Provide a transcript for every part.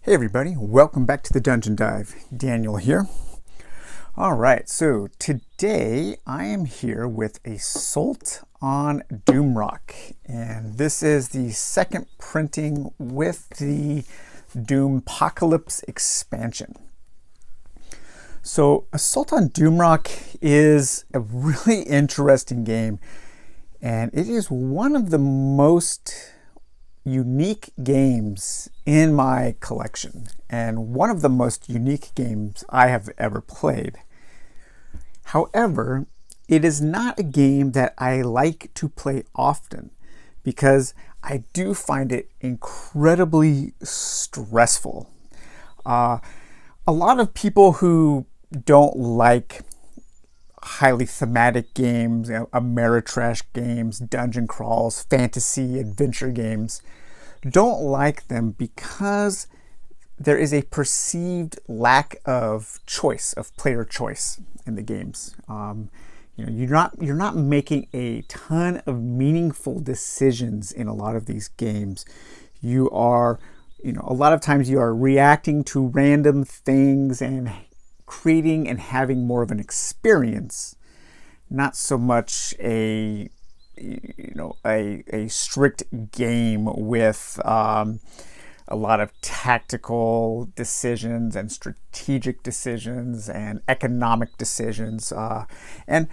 Hey everybody, welcome back to the Dungeon Dive. Daniel here. Alright, so today I am here with Assault on Doomrock, and this is the second printing with the Doompocalypse expansion. So Assault on Doomrock is a really interesting game, and it is one of the most unique games in my collection, and one of the most unique games I have ever played. However, it is not a game that I like to play often because I do find it incredibly stressful. A lot of people who don't like highly thematic games, Ameritrash games, dungeon crawls, fantasy, adventure games, don't like them because there is a perceived lack of choice, of player choice in the games. You're not making a ton of meaningful decisions in a lot of these games. You are, a lot of times you are reacting to random things and creating and having more of an experience, not so much a strict game with a lot of tactical decisions and strategic decisions and economic decisions. And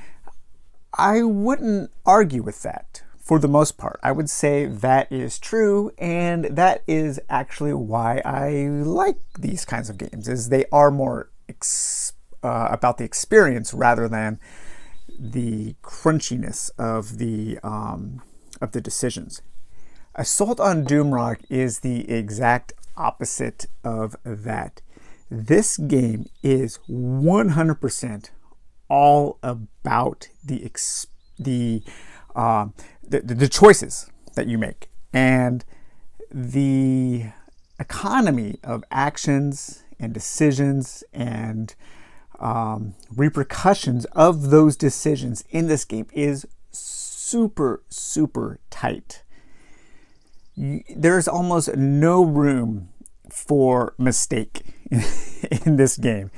I wouldn't argue with that for the most part. I would say that is true, and that is actually why I like these kinds of games, is they are more about the experience rather than the crunchiness of the decisions. Assault on Doomrock is the exact opposite of that. This game is 100% all about the choices that you make and the economy of actions and decisions and repercussions of those decisions in this game is super tight. There's almost no room for mistake in this game.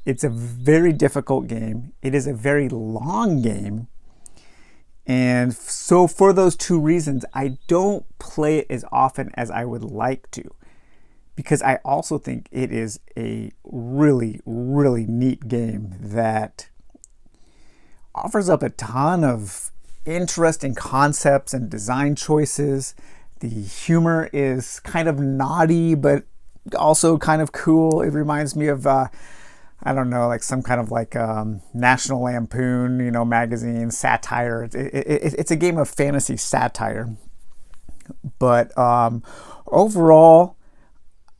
It's a very difficult game. It is a very long game. And so for those two reasons, I don't play it as often as I would like to, because I also think it is a really neat game that offers up a ton of interesting concepts and design choices. The humor is kind of naughty, but also kind of cool. It reminds me of, I don't know, like some kind of like National Lampoon, magazine satire. It's a game of fantasy satire. But overall,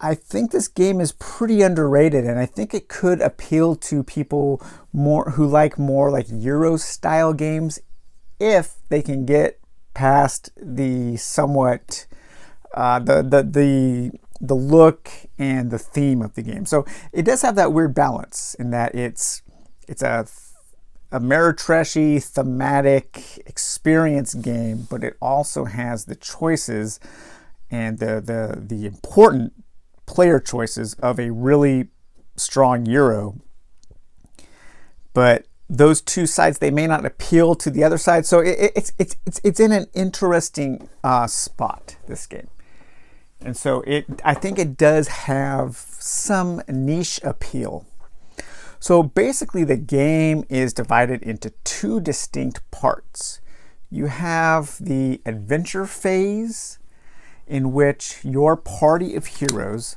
I think this game is pretty underrated, and I think it could appeal to people who like more like Euro style games if they can get past the somewhat the look and the theme of the game. So it does have that weird balance in that it's a Ameritrashy thematic experience game, but it also has the choices and the important player choices of a really strong Euro. But those two sides, they may not appeal to the other side. So it's in an interesting spot, this game. And so I think it does have some niche appeal. So basically the game is divided into two distinct parts. You have the adventure phase, in which your party of heroes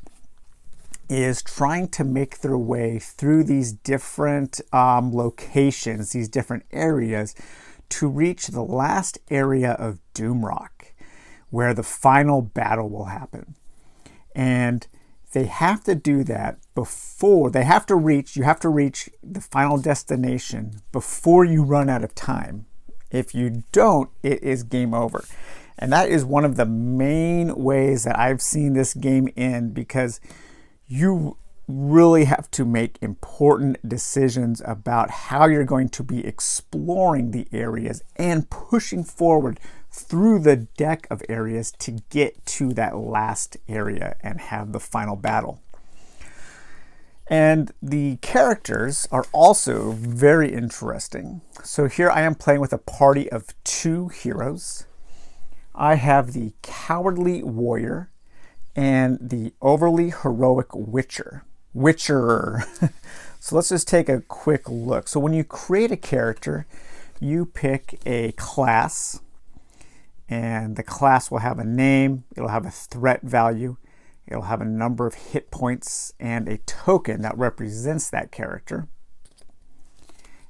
is trying to make their way through these different locations, these different areas, to reach the last area of Doomrock, where the final battle will happen. And they have to do that before, you have to reach the final destination before you run out of time. If you don't, it is game over. And that is one of the main ways that I've seen this game end, because you really have to make important decisions about how you're going to be exploring the areas and pushing forward through the deck of areas to get to that last area and have the final battle. And the characters are also very interesting. So here I am playing with a party of 2 heroes. I have the Cowardly Warrior and the Overly Heroic Witcherer. So let's just take a quick look. So when you create a character, you pick a class, and the class will have a name, it'll have a threat value, it'll have a number of hit points, and a token that represents that character.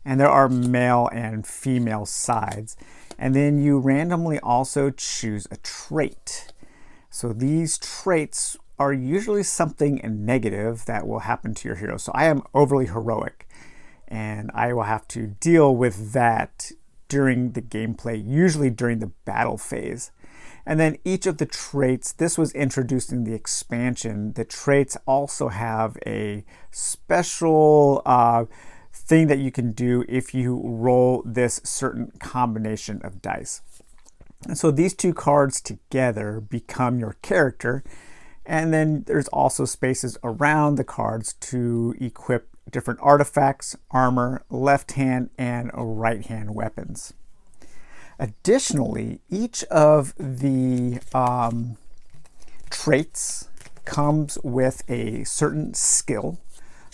And there are male and female sides. And then you randomly also choose a trait. So these traits are usually something negative that will happen to your hero. So I am overly heroic, and I will have to deal with that during the gameplay, usually during the battle phase. And then each of the traits, this was introduced in the expansion, the traits also have a special thing that you can do if you roll this certain combination of dice. And so these 2 cards together become your character. And then there's also spaces around the cards to equip different artifacts, armor, left hand and right hand weapons. Additionally, each of the traits comes with a certain skill.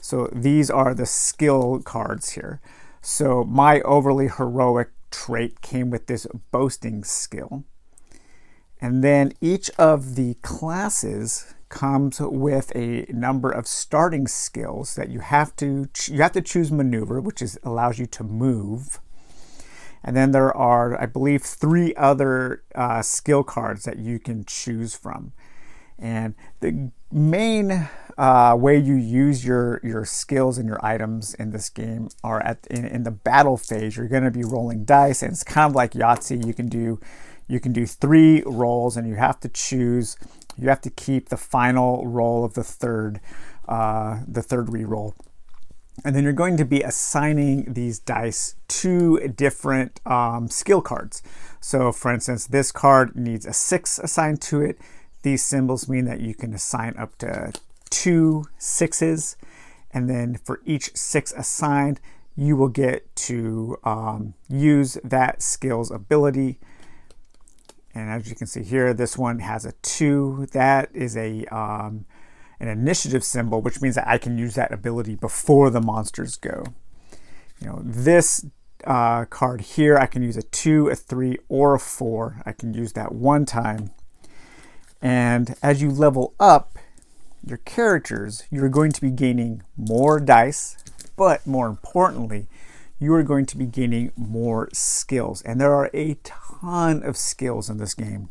So these are the skill cards here. So my overly heroic trait came with this boasting skill. And then each of the classes comes with a number of starting skills that you have to choose maneuver, which allows you to move. And then there are, I believe, 3 other skill cards that you can choose from. And the main way you use your skills and your items in this game are in the battle phase. You're going to be rolling dice, and it's kind of like Yahtzee. You can do 3 rolls, and you have to choose. You have to keep the final roll of the third re-roll. And then you're going to be assigning these dice to different skill cards. So for instance, this card needs a 6 assigned to it. These symbols mean that you can assign up to 2 6s. And then for each 6 assigned, you will get to use that skill's ability. And as you can see here, this one has a 2. That is an initiative symbol, which means that I can use that ability before the monsters go. This card here, I can use a 2, a 3, or a 4. I can use that one time. And as you level up your characters, you're going to be gaining more dice, but more importantly, you are going to be gaining more skills. And there are a ton of skills in this game.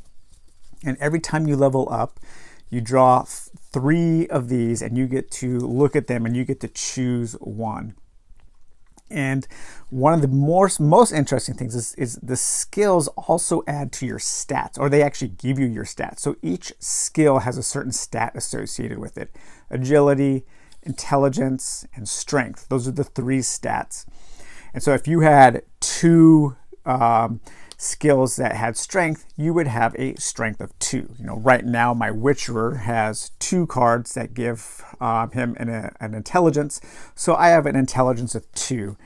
And every time you level up, you draw 3 of these, and you get to look at them, and you get to choose one. And one of the most interesting things is the skills also add to your stats, or they actually give you your stats. So each skill has a certain stat associated with it. Agility, intelligence, and strength. Those are the 3 stats. And so if you had 2 skills that had strength, you would have a strength of 2. Right now my Witcherer has 2 cards that give him an intelligence, so I have an intelligence of 2.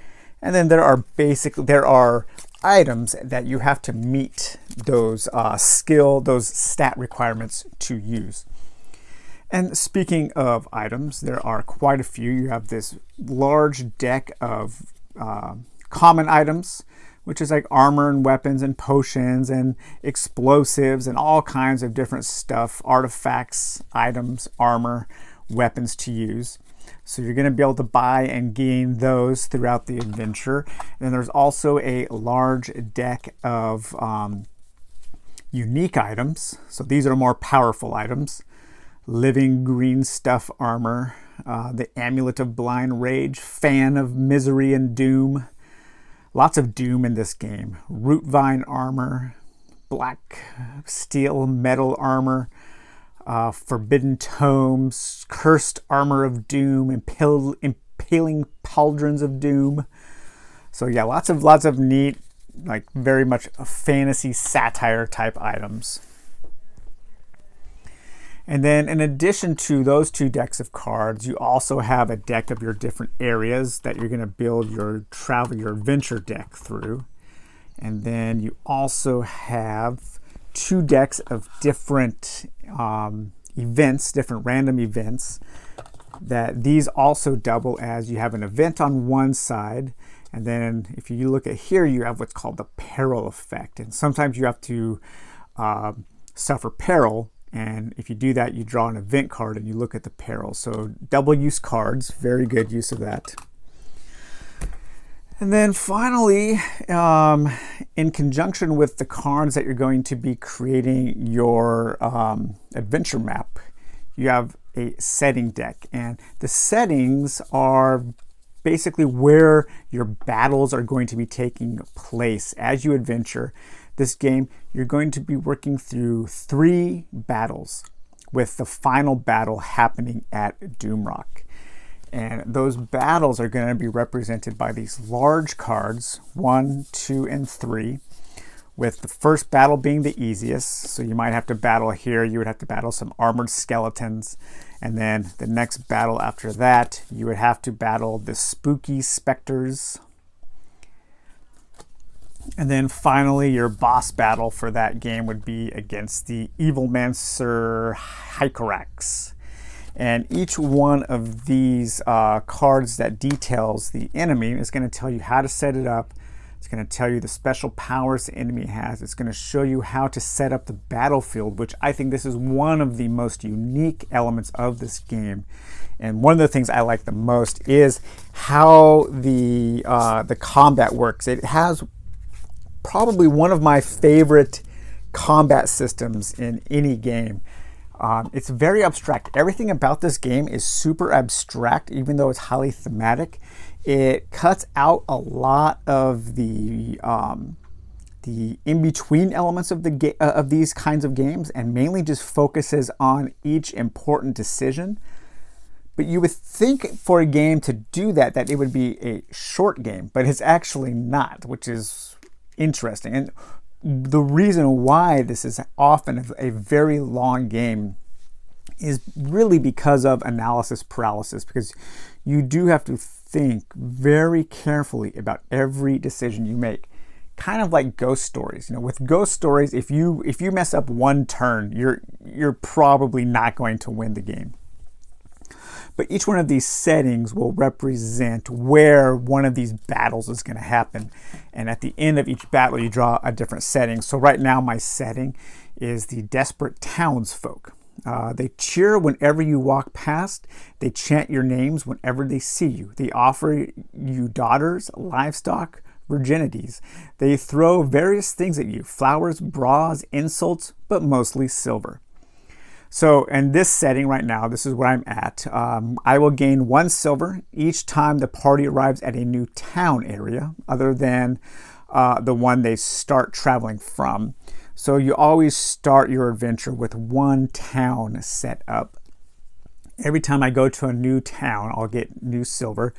And then there are items that you have to meet those those stat requirements to use. And speaking of items, there are quite a few. You have this large deck of common items, which is like armor and weapons and potions and explosives and all kinds of different stuff, artifacts, items, armor, weapons to use. So you're going to be able to buy and gain those throughout the adventure. And then there's also a large deck of unique items. So these are more powerful items. Living green stuff armor, the Amulet of Blind Rage, Fan of Misery and Doom. Lots of doom in this game. Root Vine armor, black steel metal armor, Forbidden Tomes, Cursed Armor of Doom, Impaling Pauldrons of Doom. So yeah, lots of neat like very much a fantasy satire type items. And then in addition to those 2 decks of cards, you also have a deck of your different areas that you're going to build your travel, your adventure deck through. And then you also have 2 decks of different events, different random events, that these also double as you have an event on one side. And then if you look at here, you have what's called the peril effect. And sometimes you have to suffer peril. And if you do that, you draw an event card and you look at the peril. So double use cards, very good use of that. And then finally, in conjunction with the cards that you're going to be creating your adventure map, you have a setting deck. And the settings are basically where your battles are going to be taking place as you adventure this game. You're going to be working through 3 battles, with the final battle happening at Doomrock. And those battles are going to be represented by these large cards, 1, 2, and 3, with the first battle being the easiest. So you might have to battle here. You would have to battle some armored skeletons. And then the next battle after that, you would have to battle the spooky specters. And then finally, your boss battle for that game would be against the Evilmancer Hycorax. And each one of these cards that details the enemy is going to tell you how to set it up. It's going to tell you the special powers the enemy has. It's going to show you how to set up the battlefield, which I think this is one of the most unique elements of this game. And one of the things I like the most is how the combat works. It has probably one of my favorite combat systems in any game. It's very abstract. Everything about this game is super abstract, even though it's highly thematic. It cuts out a lot of the in-between elements of of these kinds of games, and mainly just focuses on each important decision. But you would think for a game to do that it would be a short game, but it's actually not, which is interesting. And the reason why this is often a very long game is really because of analysis paralysis, because you do have to think very carefully about every decision you make. Kind of like ghost stories. You know, with ghost stories, if you mess up one turn, you're probably not going to win the game. But each one of these settings will represent where one of these battles is going to happen. And at the end of each battle, you draw a different setting. So right now, my setting is the Desperate Townsfolk. They cheer whenever you walk past. They chant your names whenever they see you. They offer you daughters, livestock, virginities. They throw various things at you: flowers, bras, insults, but mostly silver. So in this setting right now, this is where I'm at. I will gain 1 silver each time the party arrives at a new town area, other than the one they start traveling from. So you always start your adventure with 1 town set up. Every time I go to a new town, I'll get new silver.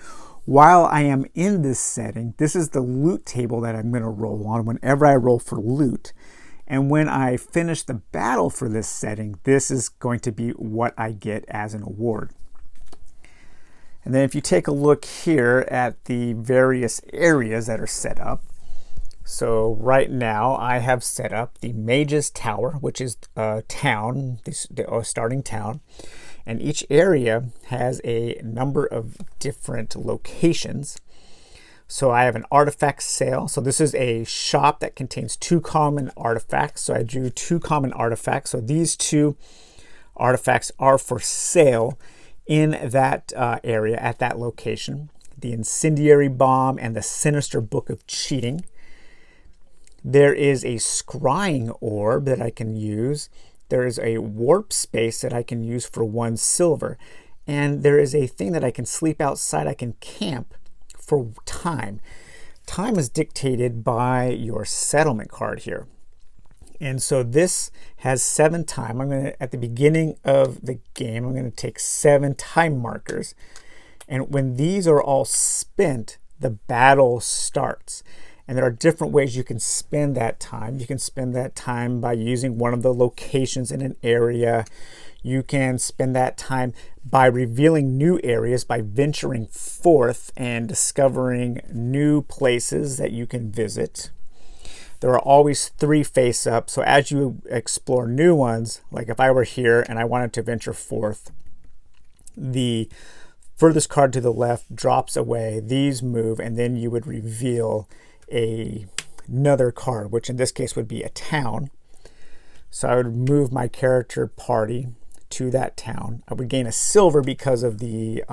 While I am in this setting, this is the loot table that I'm going to roll on whenever I roll for loot. And when I finish the battle for this setting, this is going to be what I get as an award. And then if you take a look here at the various areas that are set up. So right now I have set up the Mage's Tower, which is a town, the starting town. And each area has a number of different locations. So I have an artifact sale. So this is a shop that contains 2 common artifacts. So I drew 2 common artifacts. So these 2 artifacts are for sale in that area at that location. The Incendiary Bomb and the Sinister Book of Cheating. There is a Scrying Orb that I can use. There is a Warp Space that I can use for 1 silver. And there is a thing that I can sleep outside. I can camp for time. Time is dictated by your settlement card here. And so this has 7 time. At the beginning of the game, I'm going to take 7 time markers. And when these are all spent, the battle starts. And there are different ways you can spend that time. You can spend that time by using one of the locations in an area. You can spend that time by revealing new areas, by venturing forth and discovering new places that you can visit. There are always 3 face-ups, so as you explore new ones, like if I were here and I wanted to venture forth, the furthest card to the left drops away, these move, and then you would reveal another card, which in this case would be a town. So I would move my character party to that town. I would gain a silver because of the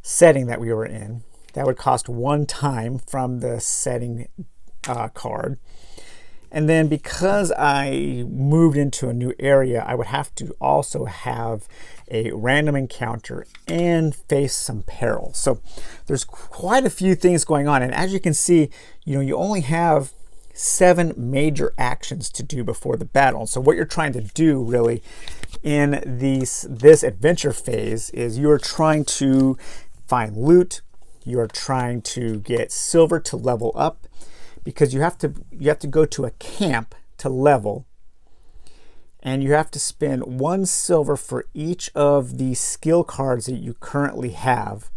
setting that we were in. That would cost 1 time from the setting card. And then because I moved into a new area, I would have to also have a random encounter and face some peril. So there's quite a few things going on. And as you can see, you only have 7 major actions to do before the battle. So what you're trying to do really in this adventure phase is you're trying to find loot. You're trying to get silver to level up, because you have to go to a camp to level, and you have to spend 1 silver for each of the skill cards that you currently have,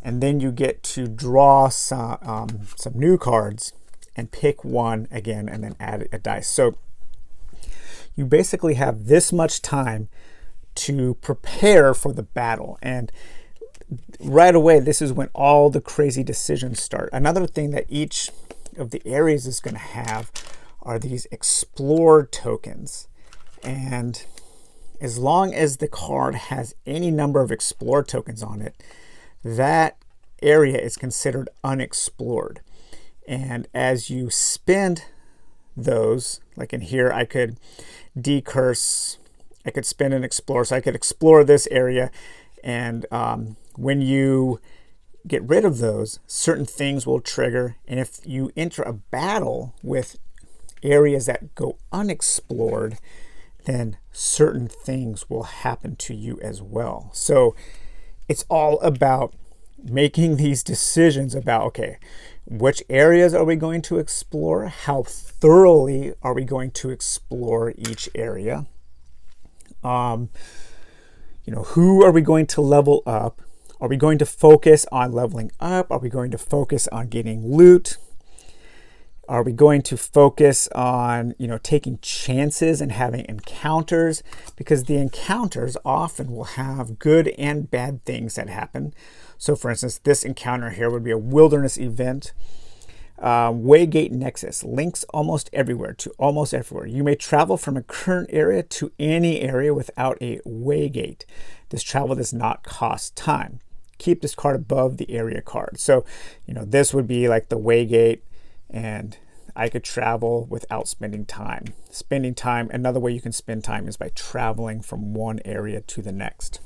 and then you get to draw some new cards and pick one again and then add a dice. So you basically have this much time to prepare for the battle, and right away this is when all the crazy decisions start. Another thing that each of the areas is going to have are these explore tokens, and as long as the card has any number of explore tokens on it, that area is considered unexplored. And as you spend those, like in here, I could decurse, I could spend an explore, so I could explore this area, and when you get rid of those, certain things will trigger. And if you enter a battle with areas that go unexplored, then certain things will happen to you as well. So it's all about making these decisions about, okay, which areas are we going to explore? How thoroughly are we going to explore each area? Who are we going to level up? Are we going to focus on leveling up? Are we going to focus on getting loot? Are we going to focus on, taking chances and having encounters? Because the encounters often will have good and bad things that happen. So for instance, this encounter here would be a wilderness event. Waygate Nexus links almost everywhere to almost everywhere. You may travel from a current area to any area without a waygate. This travel does not cost time. Keep this card above the area card. So, this would be like the waygate, and I could travel without spending time. Spending time, another way you can spend time is by traveling from one area to the next.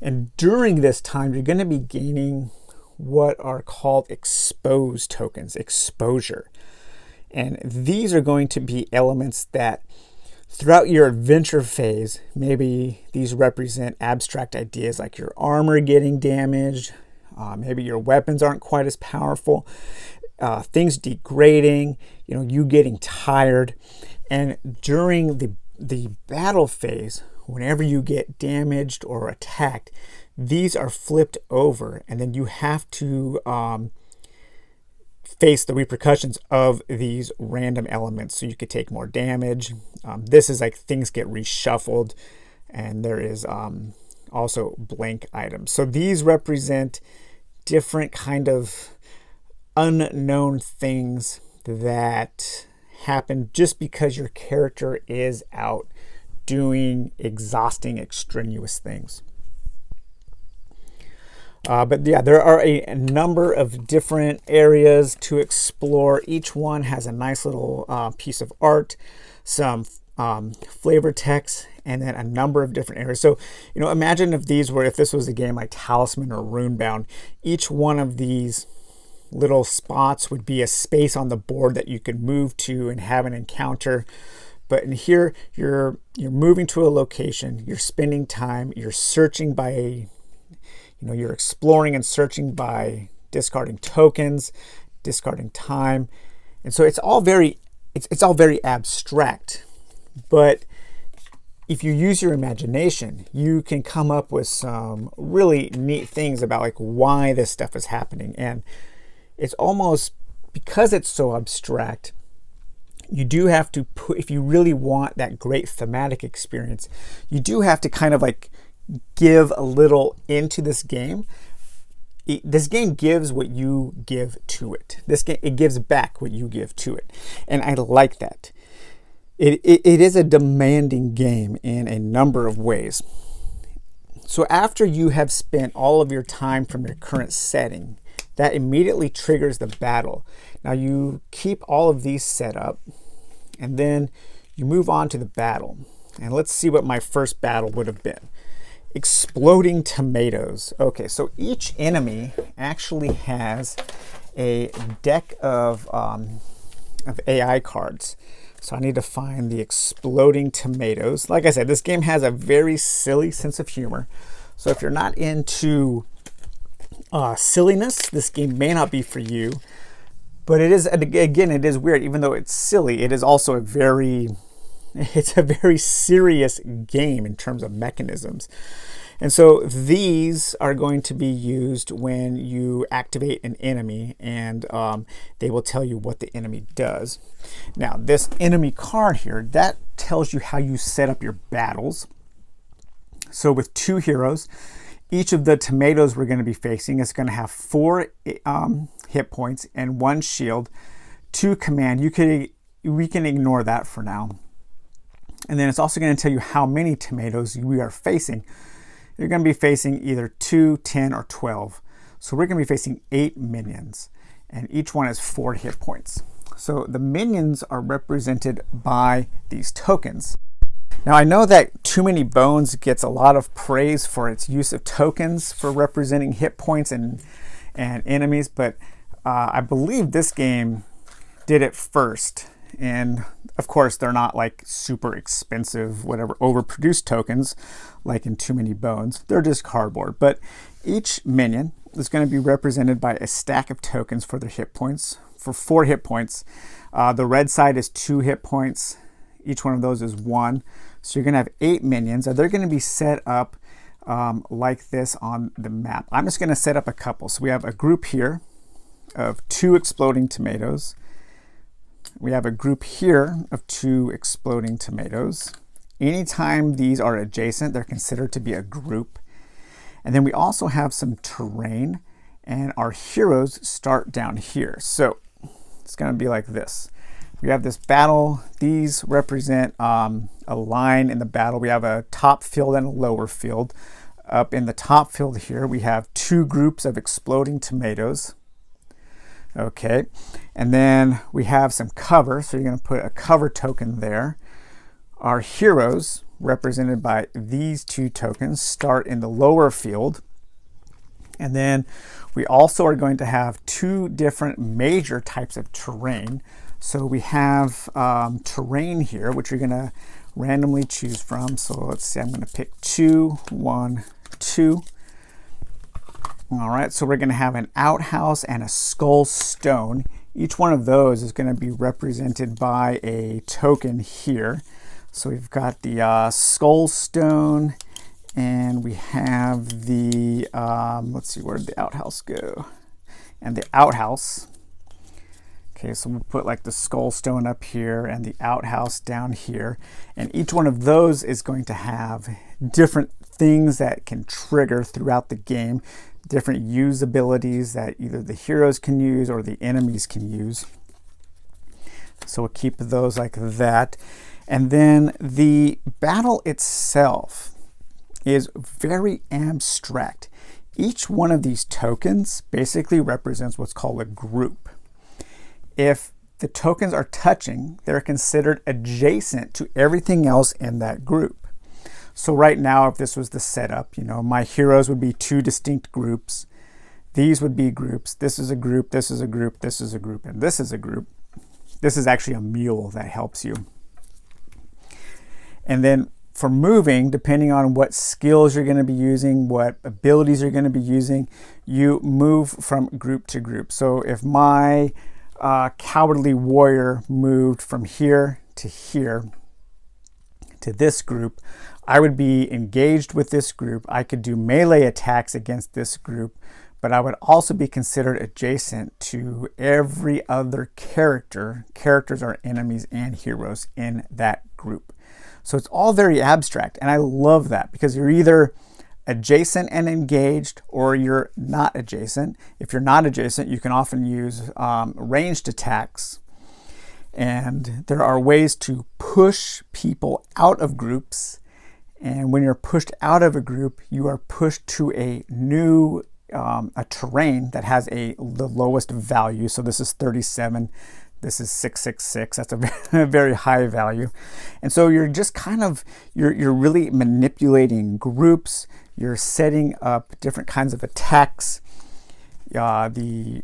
And during this time, you're going to be gaining what are called exposed tokens, exposure. And these are going to be elements that throughout your adventure phase, maybe these represent abstract ideas like your armor getting damaged, maybe your weapons aren't quite as powerful, things degrading, you getting tired. And during the battle phase, whenever you get damaged or attacked, these are flipped over, and then you have to face the repercussions of these random elements. So you could take more damage. This is like things get reshuffled, and there is also blank items. So these represent different kind of unknown things that happen just because your character is out doing exhausting, extraneous things. But yeah, there are a number of different areas to explore. Each one has a nice little piece of art, some flavor text, and then a number of different areas. So, imagine if this was a game like Talisman or Runebound, each one of these little spots would be a space on the board that you could move to and have an encounter. But in here, you're moving to a location, you're spending time, you're searching by you're exploring and searching by discarding tokens, discarding time. And so it's all very abstract. But if you use your imagination, you can come up with some really neat things about like why this stuff is happening. And it's almost, because it's so abstract, you do have to put, if you really want that great thematic experience, you do have to kind of like give a little into this game. This game gives what you give to it. It gives back what you give to it. And I like that. It is a demanding game in a number of ways. So after you have spent all of your time from your current setting, that immediately triggers the battle. Now you keep all of these set up, and then you move on to the battle. And let's see what my first battle would have been. Exploding tomatoes. Okay, so each enemy actually has a deck of AI cards. So I need to find the exploding tomatoes. Like I said, this game has a very silly sense of humor. So if you're not into silliness, this game may not be for you. But it is, again, it is weird. Even though it's silly, it is also a very serious game in terms of mechanisms. And so these are going to be used when you activate an enemy, and they will tell you what the enemy does. Now, this enemy card here, that tells you how you set up your battles. So with 2 heroes, each of the tomatoes we're going to be facing is going to have 4 hit points and 1 shield, 2 command. We can ignore that for now. And then it's also going to tell you how many tomatoes we are facing. You're going to be facing either 2, 10, or 12. So we're going to be facing 8 minions, and each one has 4 hit points. So the minions are represented by these tokens. Now I know that Too Many Bones gets a lot of praise for its use of tokens for representing hit points and enemies, but I believe this game did it first. And of course, they're not like super expensive, whatever, overproduced tokens like in Too Many Bones. They're just cardboard. But each minion is going to be represented by a stack of tokens for their hit points, for 4 hit points. The red side is 2 hit points. Each one of those is 1. So you're going to have 8 minions. They're going to be set up like this on the map. I'm just going to set up a couple. So we have a group here of 2 exploding tomatoes. We have a group here of 2 exploding tomatoes. Anytime these are adjacent, they're considered to be a group. And then we also have some terrain, and our heroes start down here. So it's going to be like this. We have this battle. These represent a line in the battle. We have a top field and a lower field. Up in the top field here, we have 2 groups of exploding tomatoes. Okay, and then we have some cover, so you're going to put a cover token there. Our heroes, represented by these 2 tokens, start in the lower field. And then we also are going to have 2 different major types of terrain. So we have terrain here, which you're going to randomly choose from. So let's see, I'm going to pick 2, 1, 2. All right, so we're going to have an outhouse and a skull stone. Each one of those is going to be represented by a token here. So we've got the skull stone, and we have the, let's see, where did the outhouse go? And the outhouse. Okay, so we'll put like the skull stone up here and the outhouse down here. And each one of those is going to have different things that can trigger throughout the game. Different use abilities that either the heroes can use or the enemies can use. So we'll keep those like that. And then the battle itself is very abstract. Each one of these tokens basically represents what's called a group. If the tokens are touching, they're considered adjacent to everything else in that group. So right now, if this was the setup, my heroes would be 2 distinct groups. These would be groups. This is a group, this is a group, this is a group, and this is a group. This is actually a mule that helps you. And then for moving, depending on what skills you're going to be using, what abilities you're going to be using, you move from group to group. So if my cowardly warrior moved from here to this group, I would be engaged with this group. I could do melee attacks against this group, but I would also be considered adjacent to every other character. Characters are enemies and heroes in that group. So it's all very abstract, and I love that because you're either adjacent and engaged or you're not adjacent. If you're not adjacent, you can often use ranged attacks, and there are ways to push people out of groups. And when you're pushed out of a group, you are pushed to a new a terrain that has the lowest value. So this is 37. This is 666. That's a very high value. And so you're just kind of, you're really manipulating groups. You're setting up different kinds of attacks. The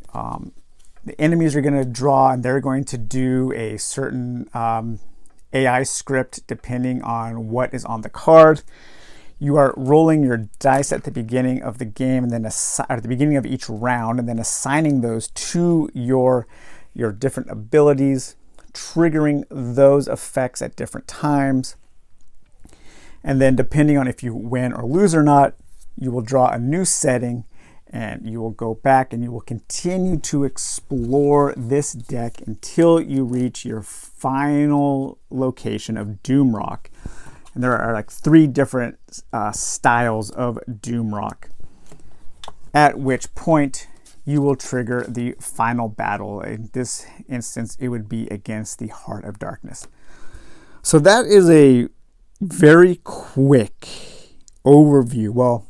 enemies are going to draw, and they're going to do a certain AI script depending on what is on the card. You are rolling your dice at the beginning of the game, and then at the beginning of each round, and then assigning those to your different abilities, triggering those effects at different times. And then depending on if you win or lose or not, you will draw a new setting, and you will go back and you will continue to explore this deck until you reach your final location of Doomrock. And there are like 3 different styles of Doomrock, at which point you will trigger the final battle. In this instance, it would be against the Heart of Darkness. So that is a very quick overview. Well,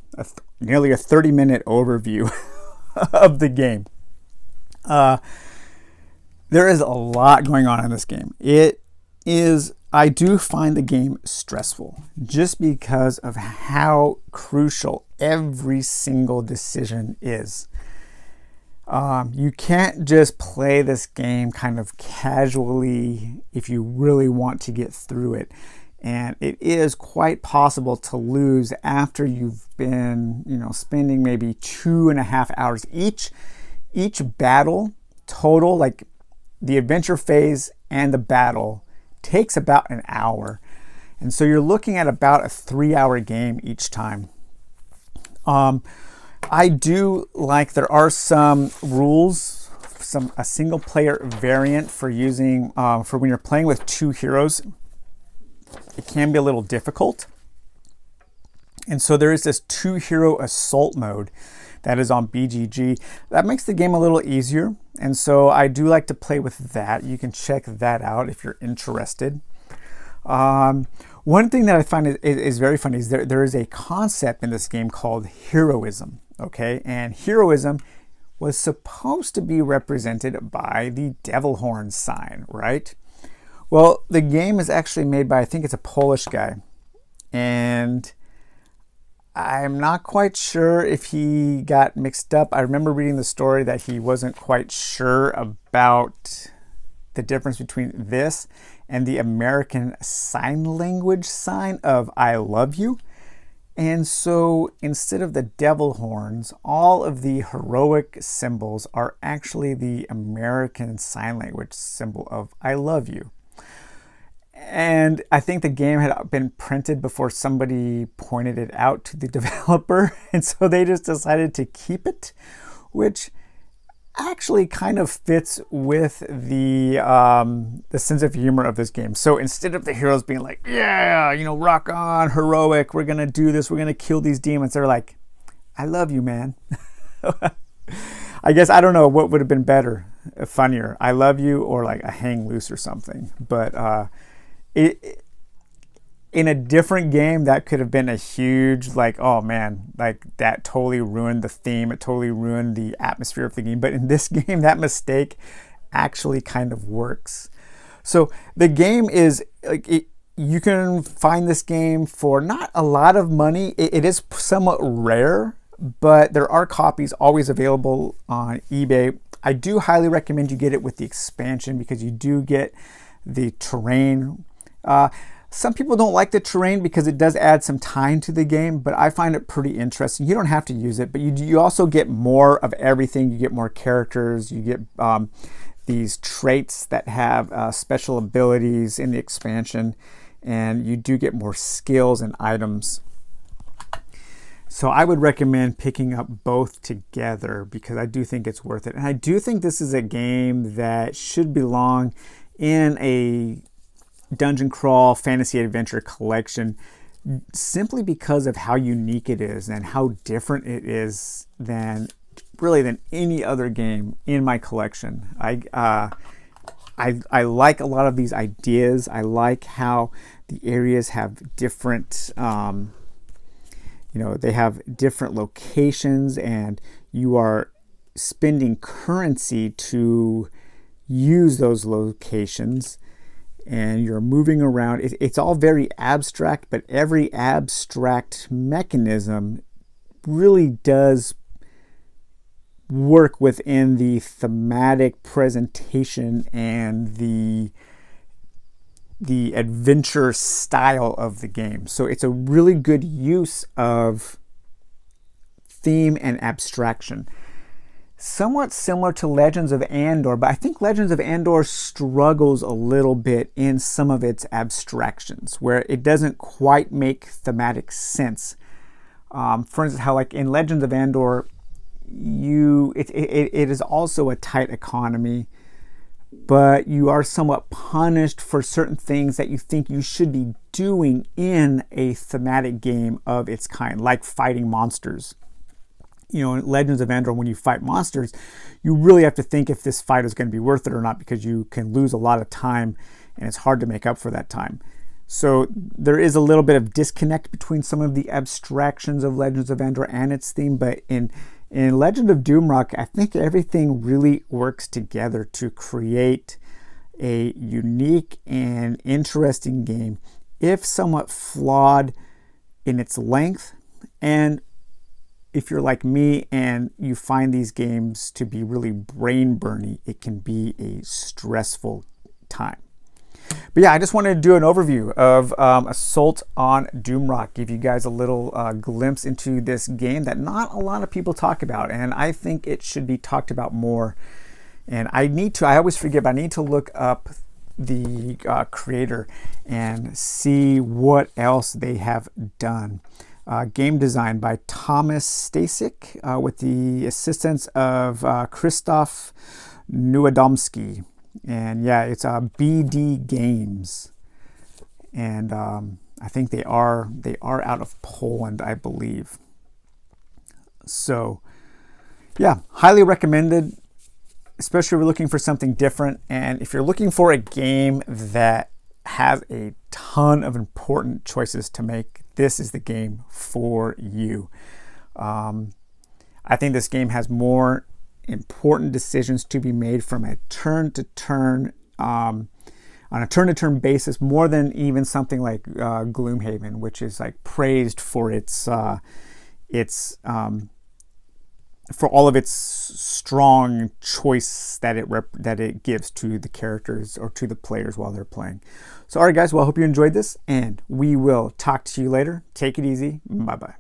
nearly a 30-minute overview of the game. There is a lot going on in this game. I do find the game stressful just because of how crucial every single decision is. You can't just play this game kind of casually if you really want to get through it. And it is quite possible to lose after you've been, spending maybe 2.5 hours. Each battle total, like the adventure phase and the battle, takes about an hour. And so you're looking at about a 3-hour game each time. I do like there are some rules, a single player variant for using, for when you're playing with 2 heroes. It can be a little difficult. And so there is this 2-hero assault mode that is on BGG. That makes the game a little easier. And so I do like to play with that. You can check that out if you're interested. One thing that I find is very funny is there is a concept in this game called heroism. Okay, and heroism was supposed to be represented by the devil horn sign, right? Well, the game is actually made by, I think it's a Polish guy, and I'm not quite sure if he got mixed up. I remember reading the story that he wasn't quite sure about the difference between this and the American Sign Language sign of I love you. And so instead of the devil horns, all of the heroic symbols are actually the American Sign Language symbol of I love you. And I think the game had been printed before somebody pointed it out to the developer. And so they just decided to keep it, which actually kind of fits with the sense of humor of this game. So instead of the heroes being like, yeah, rock on, heroic, we're going to do this, we're going to kill these demons, they're like, I love you, man. I guess, I don't know what would have been better, funnier, I love you or like a hang loose or something. But in a different game, that could have been a huge, like, oh man, like that totally ruined the theme. It totally ruined the atmosphere of the game. But in this game, that mistake actually kind of works. So the game is, you can find this game for not a lot of money. It is somewhat rare, but there are copies always available on eBay. I do highly recommend you get it with the expansion because you do get the terrain. Some people don't like the terrain because it does add some time to the game, but I find it pretty interesting. You don't have to use it, but you also get more of everything. You get more characters. You get these traits that have special abilities in the expansion, and you do get more skills and items. So I would recommend picking up both together because I do think it's worth it. And I do think this is a game that should belong in a dungeon crawl fantasy adventure collection, simply because of how unique it is and how different it is than any other game in my collection. I like a lot of these ideas. I like how the areas have different they have different locations, and you are spending currency to use those locations, and you're moving around. It's all very abstract, but every abstract mechanism really does work within the thematic presentation and the adventure style of the game. So it's a really good use of theme and abstraction. Somewhat similar to Legends of Andor, but I think Legends of Andor struggles a little bit in some of its abstractions, where it doesn't quite make thematic sense. For instance, how like in Legends of Andor, it is also a tight economy, but you are somewhat punished for certain things that you think you should be doing in a thematic game of its kind, like fighting monsters. In Legends of Andor, when you fight monsters, you really have to think if this fight is going to be worth it or not, because you can lose a lot of time and it's hard to make up for that time. So there is a little bit of disconnect between some of the abstractions of Legends of Andor and its theme, but in Legend of Doomrock, I think everything really works together to create a unique and interesting game, if somewhat flawed in its length. And if you're like me and you find these games to be really brain-burny, it can be a stressful time. But yeah, I just wanted to do an overview of Assault on Doomrock, give you guys a little glimpse into this game that not a lot of people talk about, and I think it should be talked about more. And I always forget, but I need to look up the creator and see what else they have done. Game design by Thomas Stasik with the assistance of Krzysztof Niewiadomski. And yeah, it's BD Games, and I think they are out of Poland, I believe. So yeah, highly recommended, especially if you're looking for something different, and if you're looking for a game that has a ton of important choices to make, this is the game for you. I think this game has more important decisions to be made from a turn-to-turn on a turn-to-turn basis, more than even something like Gloomhaven, which is like praised for its for all of its strong choice that it gives to the characters or to the players while they're playing. So all right guys, well, I hope you enjoyed this, and we will talk to you later. Take it easy. Bye bye.